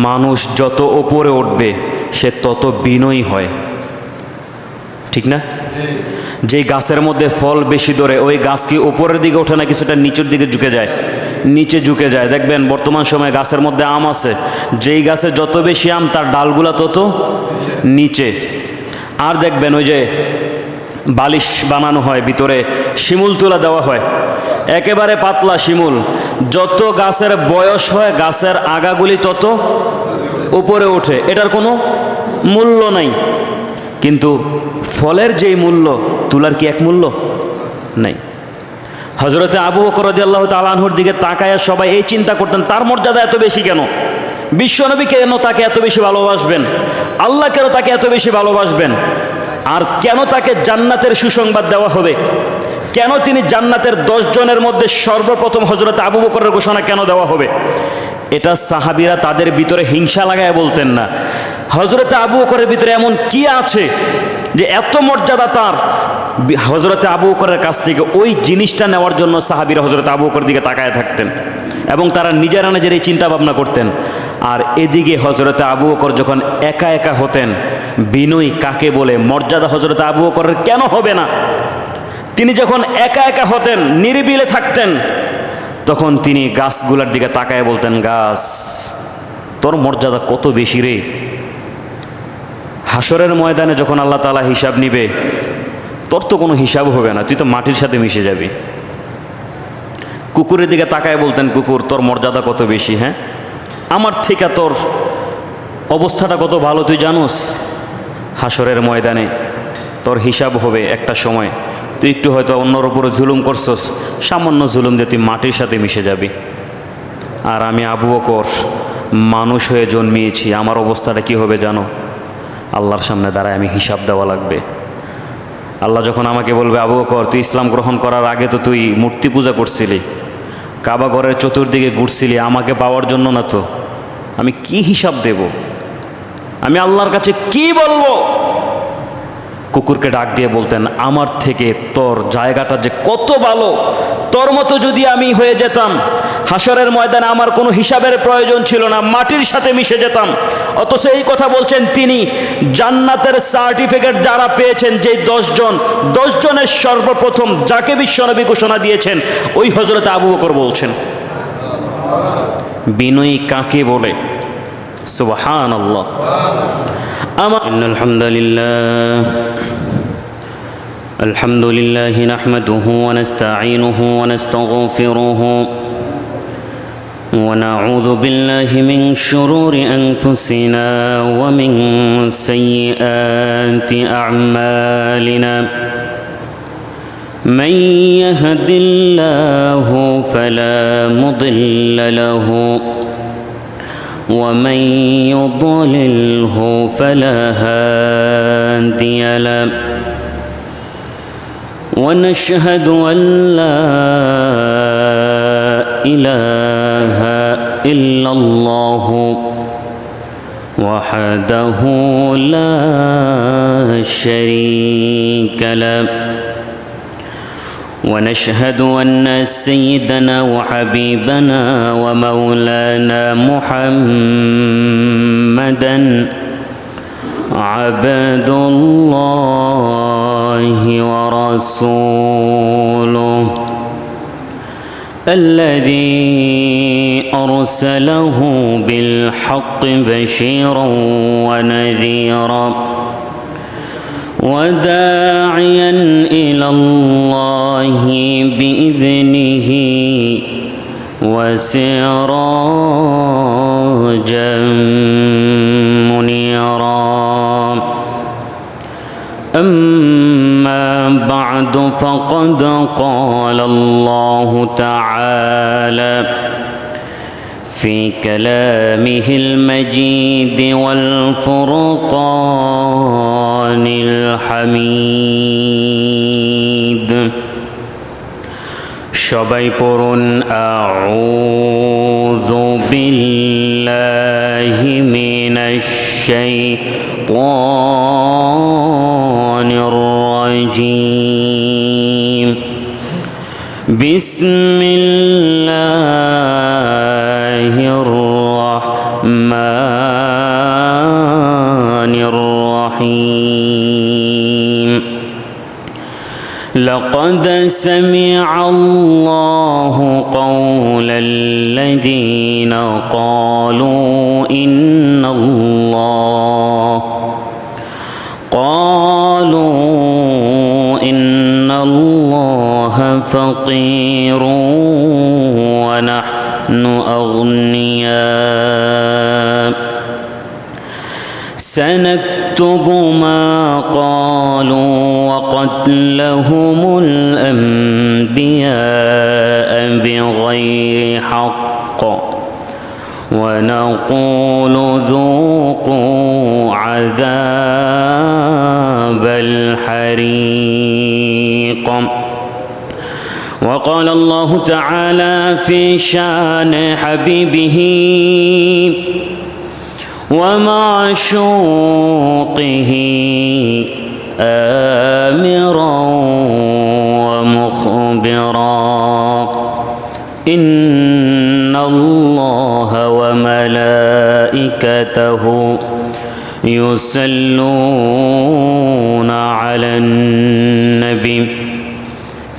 মানুষ যত ওপরে উঠবে সে তত বিনয়ী হয়, ঠিক না? যেই গাছের মধ্যে ফল বেশি ধরে ওই গাছ কি উপরের দিকে ওঠে না কিছুটা নিচের দিকে ঝুঁকে যায়? নিচে ঝুঁকে যায়। দেখবেন বর্তমান সময়ে গাছের মধ্যে আম আছে, যেই গাছে যত বেশি আম তার ডালগুলা তত নিচে। আর দেখবেন ওই যে বালিশ বানানো হয়, ভিতরে শিমুল তুলা দেওয়া হয়, একেবারে পাতলা শিমুল, যত গাছের বয়স হয় গাছের আগাগুলি তত উপরে ওঠে, এটার কোনো মূল্য নাই। কিন্তু ফলের যেই মূল্য, তুলার কি এক মূল্য নাই? হযরতে আবু বকর রাদিয়াল্লাহু তাআলা আনহুর দিকে তাকায়া সবাই এই চিন্তা করতেন, তার মর্যাদা এত বেশি কেন? বিশ্বনবী কেন তাকে এত বেশি ভালোবাসবেন? আল্লাহ কেন তাকে এত বেশি ভালোবাসবেন? আর কেন তাকে জান্নাতের সুসংবাদ দেওয়া হবে? কেন তিনি জান্নাতের 10 জনের মধ্যে সর্বপ্রথম হযরতে আবু বকরের ঘোষণা কেন দেওয়া হবে? এটা সাহাবীরা তাদের ভিতরে হিংসা লাগায় বলতেন না। হযরতে আবু বকরের ভিতরে এমন কি আছে যে এত মর্যাদা তার? হযরতে আবু বকরের কাছ থেকে ওই জিনিসটা নেওয়ার জন্য সাহাবীরা হযরতে আবু বকরের দিকে তাকায় থাকতেন এবং তারা নিজেরা নিজের এই চিন্তা ভাবনা করতেন। আর এদিকে হযরতে আবু বকর যখন একা একা হতেন, বিনয়ী কাকে বলে, মর্যাদা হযরতে আবু বকরের কেন হবে না? তিনি যখন একা একা হতেন, নিরিবিলে থাকতেন, তখন তিনি গাছগুলোর দিকে তাকায় বলতেন, গাছ তোর মর্যাদা কত বেশি রে। হাসরের ময়দানে যখন আল্লাহ তাআলা হিসাব নিবে, তোর তো কোনো হিসাব হবে না, তুই তো মাটির সাথে মিশে যাবি। কুকুরের দিকে তাকায় বলতেন, কুকুর তোর মর্যাদা কত বেশি, হ্যাঁ, আমার থেকে তোর অবস্থাটা কত ভালো তুই জানোস? হাসরের ময়দানে তোর হিসাব হবে একটা সময়, তুই একটু হয়তো অন্যর উপরে জুলুম করছস, সামান্য জুলুম দিয়ে তুই মাটির সাথে মিশে যাবি। আর আমি আবু বকর মানুষ হয়ে জন্মিয়েছি, আমার অবস্থাটা কি হবে জানো? আল্লাহর সামনে দাঁড়ায় আমি হিসাব দেওয়া লাগবে। আল্লাহ যখন আমাকে বলবে, আবু বকর তুই ইসলাম গ্রহণ করার আগে তো তুই মূর্তি পূজা করছিলি, কাবা ঘরের চতুর্দিকে ঘুরছিলি, আমাকে পাওয়ার জন্য না, তো আমি কি হিসাব দেব? আমি আল্লাহর কাছে কি বলবো? কুকুরকে ডাক দিয়ে বলতেন, আমার থেকে তোর জায়গাটা যে কত ভালো, তোর মতো যদি আমি হয়ে যেতাম, হাসরের ময়দানে আমার কোনো হিসাবের প্রয়োজন ছিল না, মাটির সাথে মিশে যেতাম। অথচ এই কথা বলছেন তিনি, জান্নাতের সার্টিফিকেট যারা পেয়েছেন, যে 10 জনের সর্বপ্রথম যাকে বিশ্বনবী ঘোষণা দিয়েছেন, ওই হযরত আবু বকর বলছেন। বিনয়ী কাকে বলে? সুবহানাল্লাহ। ইন্নাল হামদুলিল্লাহ আলহামদুলিল্লাহ নাহমাদুহু ওয়া নাস্তাঈনুহু ওয়া নাস্তাগফিরুহু ওয়া নাউযু বিল্লাহি মিন শুরুরি আনফুসিনা ওয়া মিন সাইয়্যাতি আ'মালিনা মান ইয়াহদিল্লাহু ফালা মুদিল্লা লাহু ومن يضلله فلا هادي له ونشهد أن لا إله إلا الله وحده لا شريك له ونشهد أن سيدنا وحبيبنا ومولانا محمدا عبد الله ورسوله الذي أرسله بالحق بشيرا ونذيرا وداعيا إلى الله بإذنه وسراجا منيرا. أما بعد فقد قال الله تعالى في كلامه المجيد والفرقان الحميد. সবাই পড়ুন আউযু বিল্লাহি মিনাশ শাইতানির রাজীম. বিসমিল্লাহির রাহমানির الرحمن الرحيم لقد سمع الله قول الذين قالوا إن الله فقير ونحن أغنياء سنكتب ما قالوا وقتلهم الأنبياء بغير حق ونقول ذوقوا عذاب الحريق وقال الله تعالى في شان حبيبه ومعشوقه آمرا ومخبرا إن الله وملائكته يصلون على النبي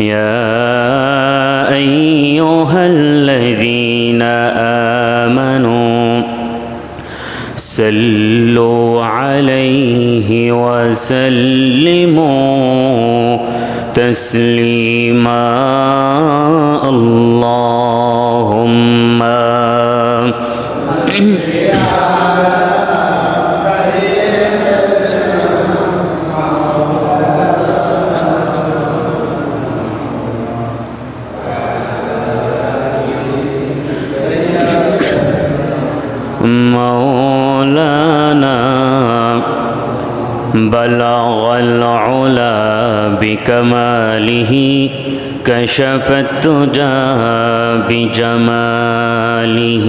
يا أيها الذين آمنوا صلوا عليه وسلموا تسليما اللهم مولانا بلغ العلا بكماله كشف الدجى بجماله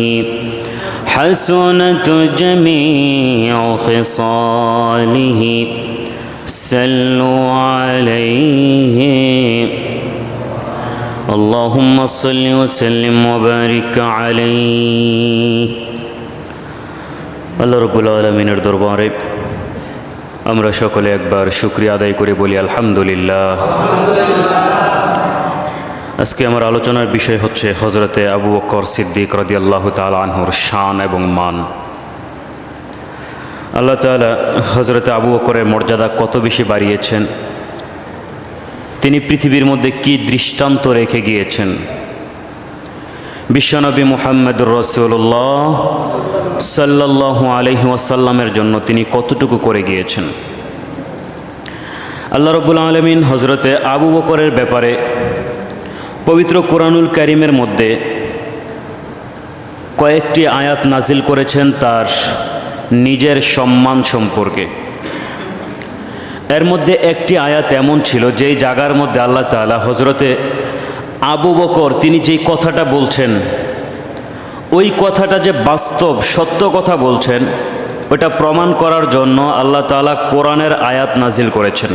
حسنت جميع خصاله صلوا عليه اللهم صل وسلم وبارك عليه আল্লাহ রাব্বুল আলামিনের দরবারে আমরা সকলে একবার শুকরিয়া আদায় করে বলি আলহামদুলিল্লাহ। আজকে আমার আলোচনার বিষয় হচ্ছে হযরতে আবু বকর সিদ্দিক রাদিয়াল্লাহু তাআলা আনহুর শান এবং মান। আল্লাহ তাআলা হযরতে আবু বকরের মর্যাদা কত বেশি বাড়িয়েছেন, তিনি পৃথিবীর মধ্যে কি দৃষ্টান্ত রেখে গিয়েছেন। বিশ্বনবী মুহাম্মদুর রাসূলুল্লাহ সাল্লাল্লাহু আলাইহি ওয়াসাল্লামের জন্য তিনি কতটুকু করে গিয়েছেন। আল্লাহ রাব্বুল আলামিন হযরতে আবু বকরের ব্যাপারে পবিত্র কোরআনুল কারীমের মধ্যে কয়েকটি আয়াত নাজিল করেছেন তার নিজের সম্মান সম্পর্কে। এর মধ্যে একটি আয়াত এমন ছিল যেই জায়গার মধ্যে আল্লাহ তাআলা হযরতে আবু বকর তিনি যেই কথাটা বলছেন, ওই কথাটা যে বাস্তব সত্য কথা বলছেন, ওটা প্রমাণ করার জন্য আল্লাহ তাআলা কোরআনের আয়াত নাজিল করেছেন।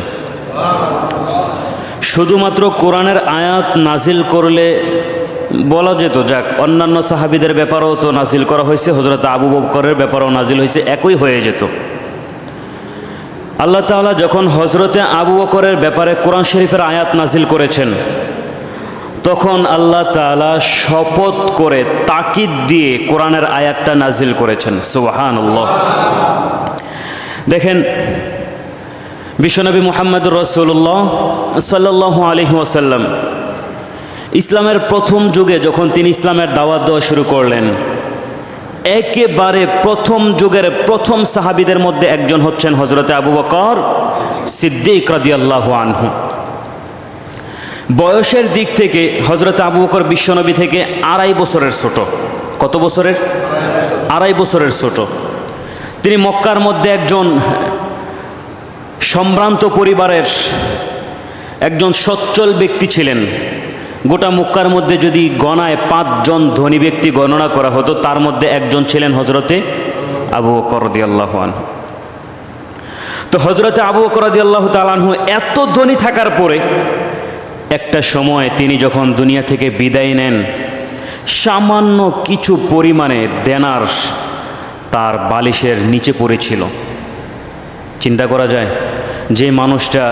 শুধুমাত্র কোরআনের আয়াত নাজিল করলে বলা যেত যাক অন্যান্য সাহাবীদের ব্যাপারেও তো নাজিল করা হয়েছে, হযরত আবু বকরের ব্যাপারেও নাজিল হয়েছে, একই হয়ে যেত। আল্লাহ তাআলা যখন হযরতে আবু বকরের ব্যাপারে কোরআন শরীফের আয়াত নাজিল করেছেন, তখন আল্লাহ তাআলা শপথ করে তাকিদ দিয়ে কোরআনের আয়াতটা নাজিল করেছেন। সুবহানাল্লাহ। দেখেন বিশ্বনবী মুহাম্মদুর রাসূলুল্লাহ সাল্লাল্লাহু আলাইহি ওয়াসাল্লাম ইসলামের প্রথম যুগে যখন তিনি ইসলামের দাওয়াত দেওয়া শুরু করলেন, একেবারে প্রথম যুগের প্রথম সাহাবীদের মধ্যে একজন হচ্ছেন হযরতে আবু বকর সিদ্দিক রাদিয়াল্লাহু আনহু। বয়সের দিক থেকে হযরতে আবু বকর বিশ্বনবী থেকে 2.5 বছরের ছোট। কত বছরের? 2.5 বছরের ছোট। তিনি মক্কার মধ্যে একজন সম্ভ্রান্ত পরিবারের একজন সচ্ছল ব্যক্তি ছিলেন। গোটা মক্কার মধ্যে যদি গণায় 5 জন ধনী ব্যক্তি গণনা করা হতো, তার মধ্যে একজন ছিলেন হযরতে আবু বকর রাদিয়াল্লাহু আনহু। তো হযরতে আবু বকর রাদিয়াল্লাহু তাআলা আনহু এত ধনী থাকার পরে একটা সময় তিনি যখন দুনিয়া থেকে বিদায় নেন, সামান্য কিছু পরিমাণে দেনার তার বালিশের নিচে পড়েছিল। চিন্তা করা যায়, যে মানুষটা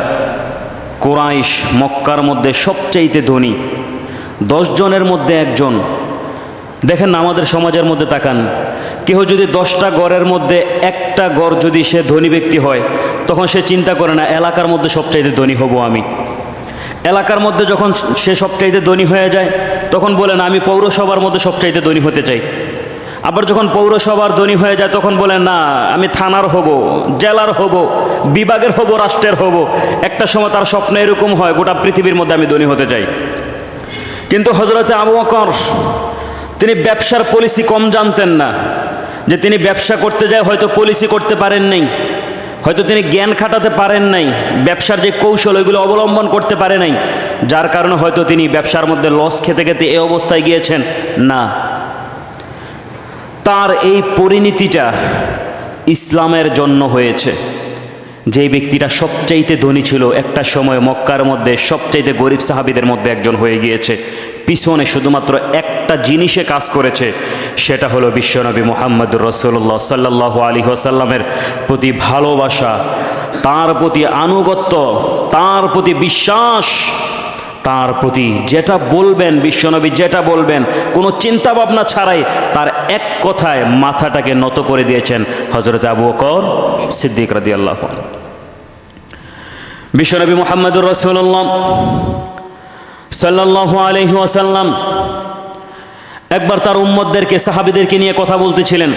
কুরাইশ মক্কার মধ্যে সবচাইতে ধনী 10 জনের মধ্যে একজন। দেখেন না, আমাদের সমাজের মধ্যে তাকান, কেউ যদি 10টা গড়ের মধ্যে একটা গড় যদি সে ধনী ব্যক্তি হয়, তখন সে চিন্তা করে না এলাকার মধ্যে সবচাইতে ধনী হব আমি। এলাকার মধ্যে যখন সে সবচাইতে ধনী হয়ে যায়, তখন বলে না আমি পৌরসভার মধ্যে সবচাইতে ধনী হতে চাই। আবার যখন পৌরসভার ধনী হয়ে যায়, তখন বলে না আমি থানার হব, জেলার হব, বিভাগের হব, রাষ্ট্রের হব। একটা সময় তার স্বপ্ন এরকম হয় গোটা পৃথিবীর মধ্যে আমি ধনী হতে চাই। কিন্তু হযরতে আবু বকর তিনি ব্যবসার পলিসি কম জানতেন না, যে তিনি ব্যবসা করতে যায় হয়তো পলিসি করতে পারেন নাই, হয়তো তিনি জ্ঞান খাটাতে পারেন নাই, ব্যবসার যে কৌশল ওইগুলো অবলম্বন করতে পারে নাই, যার কারণে হয়তো তিনি ব্যবসার মধ্যে লস খেতে খেতে এই অবস্থায় গিয়েছেন। না, তার এই পরিণতিটা ইসলামের জন্য হয়েছে। যে ব্যক্তিটা সবচাইতে ধনী ছিল, একটা সময় মক্কার মধ্যে সবচাইতে গরিব সাহাবীদের মধ্যে একজন হয়ে গিয়েছে, পিছনে শুধুমাত্র একটা জিনিসে কাজ করেছে, সেটা হলো বিশ্বনবী মুহাম্মদুর রাসূলুল্লাহ সাল্লাল্লাহু আলাইহি ওয়াসাল্লামের প্রতি ভালোবাসা, তার প্রতি আনুগত্য, তার প্রতি বিশ্বাস, তার প্রতি যেটা বলবেন বিশ্বনবী যেটা বলবেন কোনো চিন্তা ভাবনা ছাড়াই তার এক কথায় মাথাটাকে নত করে দিয়েছেন হযরত আবু বকর সিদ্দিক রাদিয়াল্লাহু আনহু। বিশ্বনবী মুহাম্মদুর রাসূলুল্লাহ সাল্লাল্লাহু আলাইহি ওয়াসাল্লাম একবার তার উম্মতদেরকে সাহাবীদেরকে নিয়ে কথা বলতেছিলেন।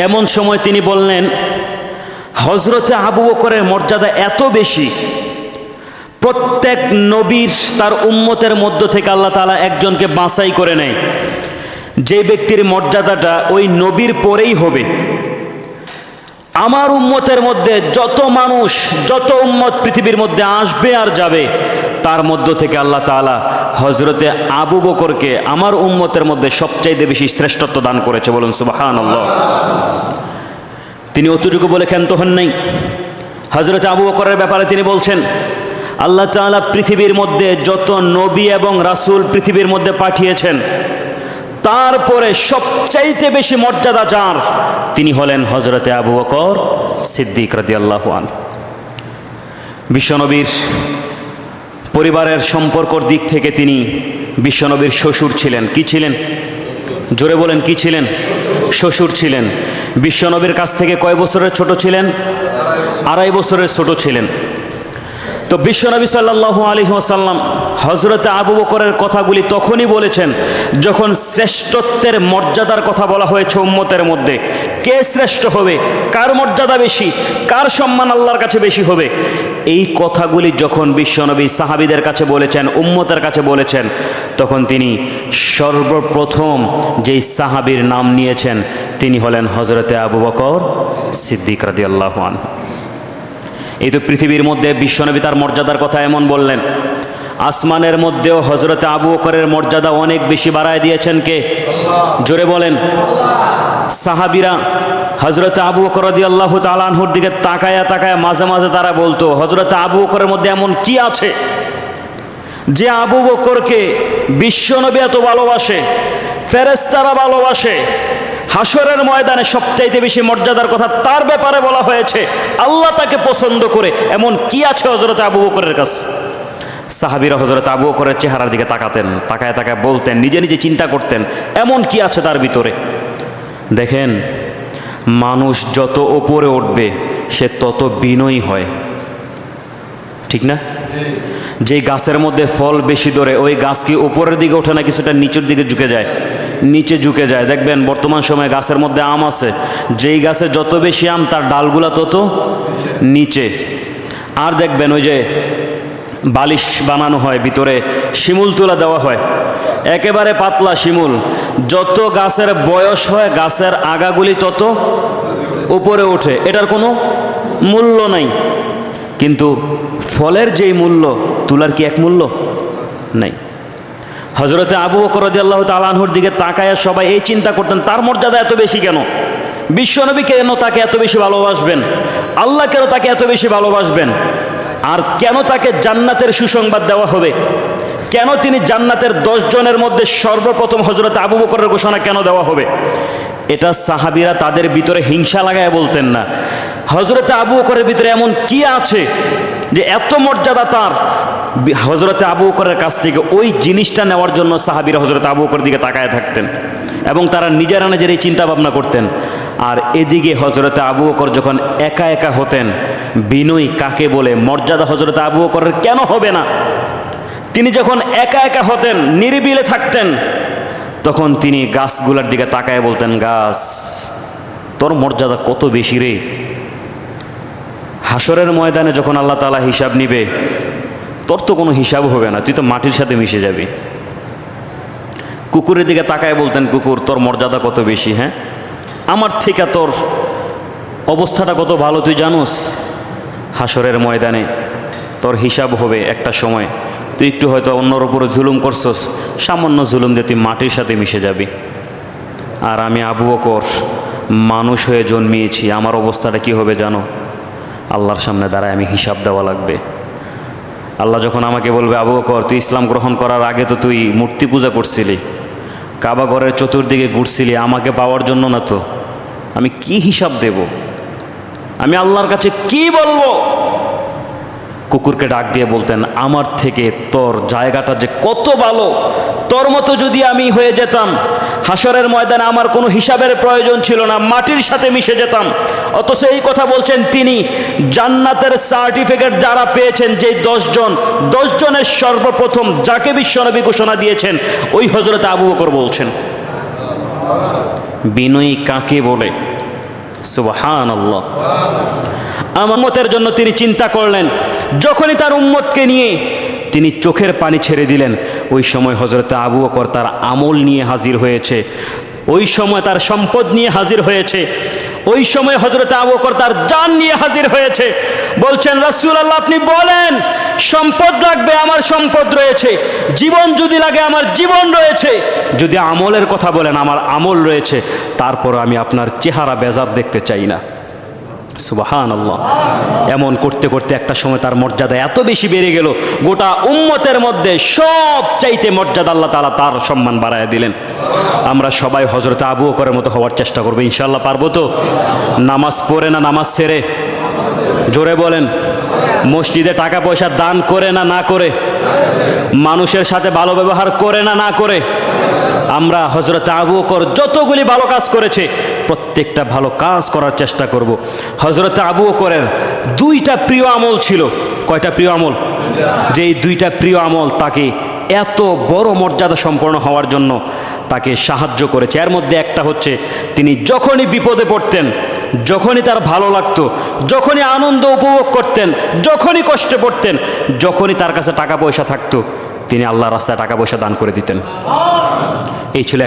এমন সময় তিনি বললেন, হযরতে আবু বকরের মর্যাদা এত বেশি, প্রত্যেক নবীর তার উম্মতের মধ্য থেকে আল্লাহ তাআলা একজনকে বাছাই করে নেয়, যে ব্যক্তির মর্যাদাটা ওই নবীর পরেই হবে। আমার উম্মতের মধ্যে যত মানুষ, যত উম্মত পৃথিবীর মধ্যে আসবে আর যাবে, তার মধ্য থেকে আল্লাহ তাআলা হযরতে আবু বকরকে আমার উম্মতের মধ্যে সবচাইতে বেশি শ্রেষ্ঠত্ব দান করেছে। বলুন সুবহানাল্লাহ। তিনি অতটুকু বলে ক্ষান্ত হন নাই। হযরতে আবু বকরের ব্যাপারে তিনি বলছেন, আল্লাহ তাআলা পৃথিবীর মধ্যে যত নবী এবং রাসূল পৃথিবীর মধ্যে পাঠিয়েছেন, তারপরে সবচাইতে বেশি মর্যাদা যার, তিনি হলেন হযরতে আবু বকর সিদ্দিক রাদিয়াল্লাহু আনহু। বিশ্বনবীর পরিবারের সম্পর্কর দিক থেকে তিনি বিশ্বনবীর শ্বশুর ছিলেন। কি ছিলেন? জোরে বলেন, কি ছিলেন? শ্বশুর ছিলেন। বিশ্বনবীর কাছ থেকে কয় বছরের ছোট ছিলেন? 2.5 বছরের ছোট ছিলেন। তো বিশ্বনবী সাল্লাল্লাহু আলাইহি ওয়াসাল্লাম হযরতে আবু বকরের কথাগুলি তখনই বলেছেন যখন শ্রেষ্ঠত্বের মর্যাদার কথা বলা হয়েছে উম্মতের মধ্যে। কে শ্রেষ্ঠ হবে, কার মর্যাদা বেশি, কার সম্মান আল্লাহর কাছে বেশি হবে, এই কথাগুলি যখন বিশ্বনবী সাহাবীদের কাছে বলেছেন, উম্মতের কাছে বলেছেন, তখন তিনি সর্বপ্রথম যেই সাহাবীর নাম নিয়েছেন তিনি হলেন হযরতে আবু বকর সিদ্দিক রাদিয়াল্লাহু আনহু। এই তো পৃথিবীর মধ্যে বিশ্বনবী তার মর্যাদার কথা এমন বললেন, আসমানের মধ্যেও হযরতে আবু বকরের মর্যাদা অনেক বেশি বাড়ায় দিয়েছেন কে? জোরে বলেন। সাহাবীরা হযরতে আবু বকর রাদিয়াল্লাহু তাআলা আনহুর দিকে তাকায়া তাকায়া মাঝে মাঝে তারা বলতো, হযরতে আবু বকরের মধ্যে এমন কি আছে যে আবু বকরকে বিশ্বনবী এত ভালোবাসে, ফেরেশতারা ভালোবাসে, হাসরের ময়দানে সবচাইতে বেশি মর্যাদার কথা তার ব্যাপারে বলা হয়েছে, আল্লাহ তাকে পছন্দ করে, এমন কি আছে হযরতে আবু বকরের কাছে? সাহাবীরা হযরতে আবু বকরের চেহারার দিকে তাকাতেন, তাকায় তাকায় বলতেন, নিজে নিজে চিন্তা করতেন এমন কি আছে তার ভিতরে। দেখেন, মানুষ যত ওপরে উঠবে সে তত বিনয়ী হয়, ঠিক না? যেই গাছের মধ্যে ফল বেশি ধরে ওই গাছ কি উপরের দিকে ওঠে না কিছুটা নিচের দিকে ঝুঁকে যায়? নিচে ঝুঁকে যায়। দেখবেন বর্তমান সময়ে গাছের মধ্যে আম আছে, যেই গাছে যত বেশি আম তার ডালগুলা তত নিচে। আর দেখবেন ওই যে বালিশ বানানো হয়, ভিতরে শিমুল তুলা দেওয়া হয়, একেবারে পাতলা শিমুল, যত গাছের বয়স হয় গাছের আগাগুলি তত উপরে ওঠে, এটার কোনো মূল্য নাই। কিন্তু ফলের যেই মূল্য, তুলার কি এক মূল্য নাই? হযরতে আবু বকর রাদিয়াল্লাহু তাআলা আনহুর দিকে তাকায়া সবাই এই চিন্তা করতেন, তার মর্যাদা এত বেশি কেন? বিশ্বনবী কেন তাকে এত বেশি ভালোবাসবেন? আল্লাহ কেন তাকে এত বেশি ভালোবাসবেন? আর কেন তাকে জান্নাতের সুসংবাদ দেওয়া হবে? কেন তিনি জান্নাতের 10 জনের মধ্যে সর্বপ্রথম হযরতে আবু বকরের ঘোষণা কেন দেওয়া হবে? এটা সাহাবীরা তাদের ভিতরে হিংসা লাগায় বলতেন না। হযরতে আবু বকরের ভিতরে এমন কি আছে যে এত মর্যাদা তার, হযরতে আবু বকরের কাছ থেকে ওই জিনিসটা নেওয়ার জন্য সাহাবীরা হযরতে আবু বকরের দিকে তাকায় থাকতেন এবং তারা নিজেরা নিজেরাই চিন্তা ভাবনা করতেন। আর এদিকে হযরতে আবু বকর যখন একা একা হতেন, বিনয় কাকে বলে, মর্যাদা হযরতে আবু বকরের কেন হবে না? তিনি যখন একা একা হতেন, নিরিবিলে থাকতেন, তখন তিনি গাছগুলোর দিকে তাকায় বলতেন, গাছ তোর মর্যাদা কত বেশি রে। হাসরের ময়দানে যখন আল্লাহ তাআলা হিসাব নিবে, তোর তো কোনো হিসাব হবে না, তুই তো মাটির সাথে মিশে যাবি। কুকুরের দিকে তাকায় বলতেন, কুকুর তোর মর্যাদা কত বেশি, হ্যাঁ আমার থেকে তোর অবস্থাটা কত ভালো তুই জানোস। হাসরের ময়দানে তোর হিসাব হবে একটা সময়, তুই একটু হয়তো অন্যর উপরে জুলুম করছস, সামান্য জুলুম দিয়ে তুই মাটির সাথে মিশে যাবি। আর আমি আবু বকর মানুষ হয়ে জন্মিয়েছি, আমার অবস্থাটা কি হবে জানো? আল্লাহর সামনে দাঁড়ায় আমি হিসাব দেওয়া লাগবে। আল্লাহ যখন আমাকে বলবে, আবু বকর তুই ইসলাম গ্রহণ করার আগে তো তুই মূর্তি পূজা করছিলি, কাবা ঘরের চতুর্দিকে ঘুরছিলি, আমাকে পাওয়ার জন্য না, তো আমি কি হিসাব দেব? আমি আল্লাহর কাছে কি বলবো? কুকুরকে ডাক দিয়ে বলতেন, আমার থেকে তোর জায়গাটা যে কত ভালো, তোর মতো যদি আমি হয়ে যেতাম, হাসরের ময়দানে আমার কোনো হিসাবের প্রয়োজন ছিল না, মাটির সাথে মিশে যেতাম। অথচ এই কথা বলছেন তিনি, জান্নাতের সার্টিফিকেট যারা পেয়েছেন, যে 10 জনের সর্বপ্রথম যাকে বিশ্বনবী ঘোষণা দিয়েছেন, ওই হযরত আবু বকর বলছেন। বিনয়ী কাকে বলে? সুবহানাল্লাহ। আমার উম্মতের জন্য তিনি চিন্তা করলেন। যখনই তার উম্মতকে নিয়ে তিনি চোখের পানি ছেড়ে দিলেন, ওই সময় হযরত আবু বকর তার আমল নিয়ে হাজির হয়েছে, ওই সময় তার সম্পদ নিয়ে হাজির হয়েছে, ওই সময় হযরত আবু বকর তার জান নিয়ে হাজির হয়েছে। বলছেন, রাসূলুল্লাহ আপনি বলেন, সম্পদ লাগবে, আমার সম্পদ রয়েছে, জীবন যদি লাগে আমার জীবন রয়েছে, যদি আমলের কথা বলেন আমার আমল রয়েছে, তারপর আমি আপনার চেহারা বেজার দেখতে চাই না। সুবহানাল্লাহ। এমন করতে করতে একটা সময় তার মর্যাদা এত বেশি বেড়ে গেল, গোটা উম্মতের মধ্যে সব চাইতে মর্যাদা আল্লাহ তাআলা তার সম্মান বাড়ায় দিলেন। আমরা সবাই হযরত আবু বকরের মতো হওয়ার চেষ্টা করবো, ইনশাআল্লাহ পারবো তো? নামাজ পড়ে না নামাজ ছেড়ে? জোরে বলেন। মসজিদে টাকা পয়সা দান করে না না করে? মানুষের সাথে ভালো ব্যবহার করে না না করে? আমরা হযরত আবু বকর যতগুলি ভালো কাজ করেছে, প্রত্যেকটা ভালো কাজ করার চেষ্টা করব। হযরত আবু বকরের 2টা প্রিয় আমল ছিল। কয়টা প্রিয় আমল? যেই 2টা প্রিয় আমল তাকে এত বড় মর্যাদা সম্পন্ন হওয়ার জন্য তাকে সাহায্য করেছে। এর মধ্যে একটা হচ্ছে, তিনি যখনই বিপদে পড়তেন, যখনই তার ভালো লাগতো, যখনই আনন্দ উপভোগ করতেন, যখনই কষ্টে পড়তেন, যখনই তার কাছে টাকা পয়সা থাকতো, তিনি আল্লাহর রাস্তায় টাকা পয়সা দান করে দিতেন। এই ছিল